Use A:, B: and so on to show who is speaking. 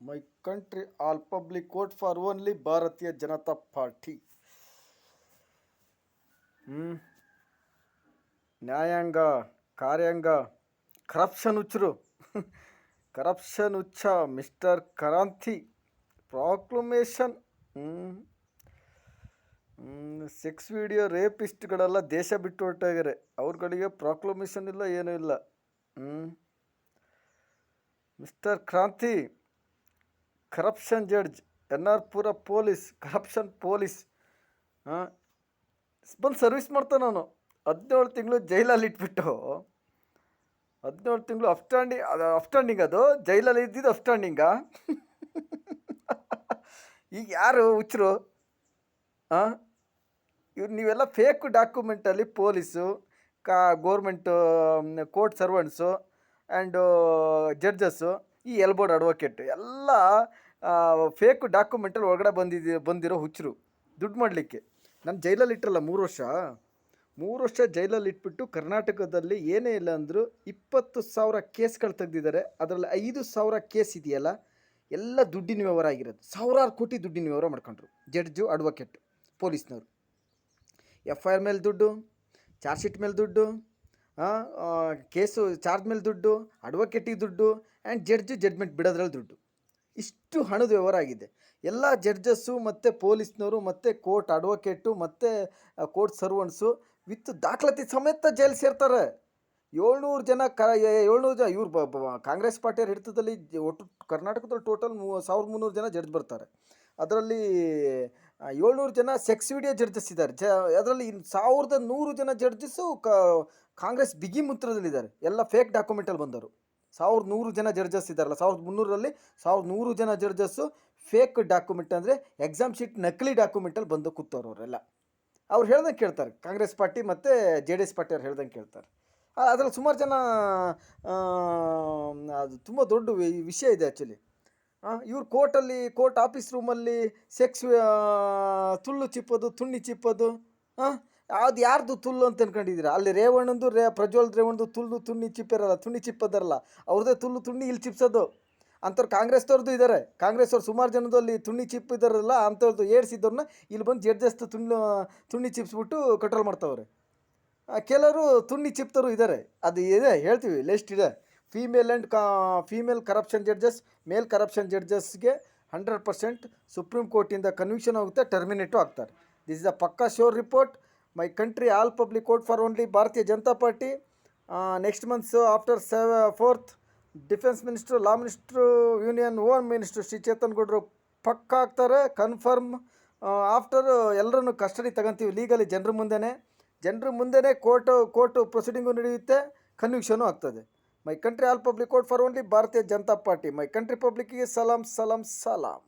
A: My country all public vote for only Bharatiya Janata party. ನ್ಯಾಯಾಂಗ, ಕಾರ್ಯಾಂಗ, corruption ಹುಚ್ಚರು corruption ಹುಚ್ಚ mister ಕ್ರಾಂತಿ ಪ್ರಾಕ್ಲಮೇಷನ್. Sex video ರೇಪಿಸ್ಟ್ಗಳೆಲ್ಲ ದೇಶ ಬಿಟ್ಟು ಹೊರಟಾಗ್ಯಾರೆ. ಅವ್ರುಗಳಿಗೆ ಪ್ರಾಕ್ಲಮೇಷನ್ ಇಲ್ಲ, ಏನೂ ಇಲ್ಲ. ಮಿಸ್ಟರ್ ಕ್ರಾಂತಿ ಕರಪ್ಷನ್ ಜಡ್ಜ್, NR ಪುರ ಪೊಲೀಸ್, ಕರಪ್ಷನ್ ಪೊಲೀಸ್ ಬಂದು ಸರ್ವಿಸ್ ಮಾಡ್ತಾನೆ ಅವನು. 17 ತಿಂಗಳು ಜೈಲಲ್ಲಿ ಇಟ್ಬಿಟ್ಟು 17 ತಿಂಗಳು ಅಫ್ಸ್ಟ್ಯಾಂಡಿಂಗ್ ಅದು ಜೈಲಲ್ಲಿ ಇದ್ದಿದ್ದು ಅಫ್ಸ್ಟ್ಯಾಂಡಿಂಗಾ? ಈಗ ಯಾರು ಹುಚ್ಚರು? ಇವ್ರು ನೀವೆಲ್ಲ ಫೇಕ್ ಡಾಕ್ಯುಮೆಂಟಲ್ಲಿ police, government, court servants and judges, ಈ ಎಲ್ಬೋರ್ಡ್ ಅಡ್ವೊಕೇಟ್ ಎಲ್ಲ ಫೇಕ್ ಡಾಕ್ಯುಮೆಂಟಲ್ಲಿ ಒಳಗಡೆ ಬಂದಿರೋ ಹುಚ್ಚರು ದುಡ್ಡು ಮಾಡಲಿಕ್ಕೆ. ನಾನು ಜೈಲಲ್ಲಿ ಇಟ್ಟರಲ್ಲ 3 ವರ್ಷ ಜೈಲಲ್ಲಿ ಇಟ್ಬಿಟ್ಟು ಕರ್ನಾಟಕದಲ್ಲಿ ಏನೇ ಇಲ್ಲ ಅಂದರೂ 20,000 ಕೇಸ್ಗಳು ತೆಗೆದಿದ್ದಾರೆ. ಅದರಲ್ಲಿ 5,000 ಕೇಸ್ ಇದೆಯಲ್ಲ ಎಲ್ಲ ದುಡ್ಡಿನ ವ್ಯವಹಾರ ಆಗಿರೋದು. ಸಾವಿರಾರು ಕೋಟಿ ದುಡ್ಡಿನ ವ್ಯವಹಾರ ಮಾಡ್ಕೊಂಡ್ರು ಜಡ್ಜು, ಅಡ್ವೊಕೇಟ್, ಪೊಲೀಸ್ನವರು. FIR ಮೇಲೆ ದುಡ್ಡು, ಚಾರ್ಜ್ ಶೀಟ್ ಮೇಲೆ ದುಡ್ಡು, ಕೇಸು ಚಾರ್ಜ್ ಮೇಲೆ ದುಡ್ಡು, ಅಡ್ವೊಕೇಟಿಗೆ ದುಡ್ಡು ಆ್ಯಂಡ್ ಜಡ್ಜ್ಮೆಂಟ್ ಬಿಡೋದ್ರಲ್ಲಿ ದುಡ್ಡು. ಇಷ್ಟು ಹಣದ ವ್ಯವಹಾರ ಆಗಿದೆ. ಎಲ್ಲ ಜಡ್ಜಸ್ಸು ಮತ್ತು ಪೊಲೀಸ್ನವರು ಮತ್ತು ಕೋರ್ಟ್ ಅಡ್ವೊಕೇಟು ಮತ್ತು ಕೋರ್ಟ್ ಸರ್ವೆಂಟ್ಸು ವಿತ್ ದಾಖಲಾತಿ ಸಮೇತ ಜೈಲು ಸೇರ್ತಾರೆ. 700 ಜನ 700 ಜನ ಇವ್ರು ಕಾಂಗ್ರೆಸ್ ಪಾರ್ಟಿಯವ್ರ ಹಿಡಿತದಲ್ಲಿ ಒಟ್ಟು ಕರ್ನಾಟಕದಲ್ಲಿ ಟೋಟಲ್ 1,300 ಜನ ಜಡ್ಜ್ ಬರ್ತಾರೆ. ಅದರಲ್ಲಿ 700 ಜನ ಸೆಕ್ಸ್ ವಿಡಿಯೋ ಜಡ್ಜಸ್ ಇದ್ದಾರೆ. ಅದರಲ್ಲಿ 1,100 ಜನ ಜಡ್ಜಸ್ಸು ಕಾಂಗ್ರೆಸ್ ಬಿಗಿ ಮುತ್ರದಲ್ಲಿದ್ದಾರೆ. ಎಲ್ಲ ಫೇಕ್ ಡಾಕ್ಯುಮೆಂಟಲ್ಲಿ ಬಂದವರು. 1,100 ಜನ ಜಡ್ಜಸ್ ಇದ್ದಾರಲ್ಲ, 1,300ರಲ್ಲಿ 1,100 ಜನ ಜಡ್ಜಸ್ಸು ಫೇಕ್ ಡಾಕ್ಯುಮೆಂಟ್ ಅಂದರೆ ಎಕ್ಸಾಮ್ ಶೀಟ್ ನಕಲಿ ಡಾಕ್ಯುಮೆಂಟಲ್ಲಿ ಬಂದು ಕೂತವ್ರು ಅವರೆಲ್ಲ. ಅವ್ರು ಹೇಳ್ದಂಗೆ ಕೇಳ್ತಾರೆ. ಕಾಂಗ್ರೆಸ್ ಪಾರ್ಟಿ ಮತ್ತು JDS ಪಾರ್ಟಿಯವ್ರು ಹೇಳ್ದಂಗೆ ಕೇಳ್ತಾರೆ. ಅದರಲ್ಲಿ ಸುಮಾರು ಜನ ಅದು ತುಂಬ ದೊಡ್ಡ ವಿಷಯ ಇದೆ ಆ್ಯಕ್ಚುಲಿ. ಇವ್ರು ಕೋರ್ಟ್ ಆಫೀಸ್ ರೂಮಲ್ಲಿ ಸೆಕ್ಸ್ ತುಳ್ಳು ಚಿಪ್ಪೋದು, ತುಂಡಿ ಚಿಪ್ಪೋದು, ಅದು ಯಾರ್ದು ತುಳ್ಳು ಅಂತ ಅನ್ಕೊಂಡಿದ್ದೀರಾ? ಅಲ್ಲಿ ರೇವಣ್ಣಂದು ಪ್ರಜ್ವಲ್ ರೇವಣ್ಣದು ತುಂಡಿ ಚಿಪ್ಪಿರಲ್ಲ, ತುಂಡಿ ಚಿಪ್ಪೋದಾರಲ್ಲ, ಅವ್ರದ್ದೇ ತುಂಡಿ ಇಲ್ಲಿ ಚಿಪ್ಸೋದು ಅಂಥವ್ರು ಕಾಂಗ್ರೆಸ್ದವ್ರದ್ದು ಇದ್ದಾರೆ. ಕಾಂಗ್ರೆಸ್ದವ್ರು ಸುಮಾರು ಜನದಲ್ಲಿ ತುಂಡಿ ಚಿಪ್ ಇದ್ದಾರಲ್ಲ, ಅಂಥವ್ರದ್ದು ಏಡ್ಸಿದ್ದವ್ರನ್ನ ಇಲ್ಲಿ ಬಂದು ಜಡ್ಜಸ್ತು ತುಂಡಿ ಚಿಪ್ಸ್ಬಿಟ್ಟು ಕಂಟ್ರೋಲ್ ಮಾಡ್ತಾವ್ರೆ. ಕೆಲವರು ತುಂಡಿ ಚಿಪ್ತರು ಇದ್ದಾರೆ. ಅದು ಇದೆ, ಹೇಳ್ತೀವಿ, ಲಿಸ್ಟ್ ಇದೆ. Female corruption judges, male corruption ಜಡ್ಜಸ್ಗೆ 100% ಸುಪ್ರೀಂ ಕೋರ್ಟಿಂದ ಕನ್ವಿಕ್ಷನ್ ಆಗುತ್ತೆ, ಟರ್ಮಿನೇಟು ಆಗ್ತಾರೆ. ದಿಸ್ ಇಸ್ ಅ ಪಕ್ಕಾ sure report. My country all public vote for only Bharatiya Janata Party. Next months after 4th defence minister, law minister, union home minister Shri Chetan ಗೌಡರು ಪಕ್ಕ ಆಗ್ತಾರೆ, confirm. After ಎಲ್ಲರನ್ನು custody ತಗೊಂತೀವಿ ಲೀಗಲಿ, ಜನರ ಮುಂದೆನೇ ಕೋರ್ಟು ಪ್ರೊಸೀಡಿಂಗು ನಡೆಯುತ್ತೆ, ಕನ್ವಿಕ್ಷನು ಆಗ್ತದೆ. My country all public vote for only Bharatiya Janata Party. My country ಪಬ್ಲಿಕ್ಕಿಗೆ ಸಲಾಂ ಸಲಾಂ ಸಲಾಂ.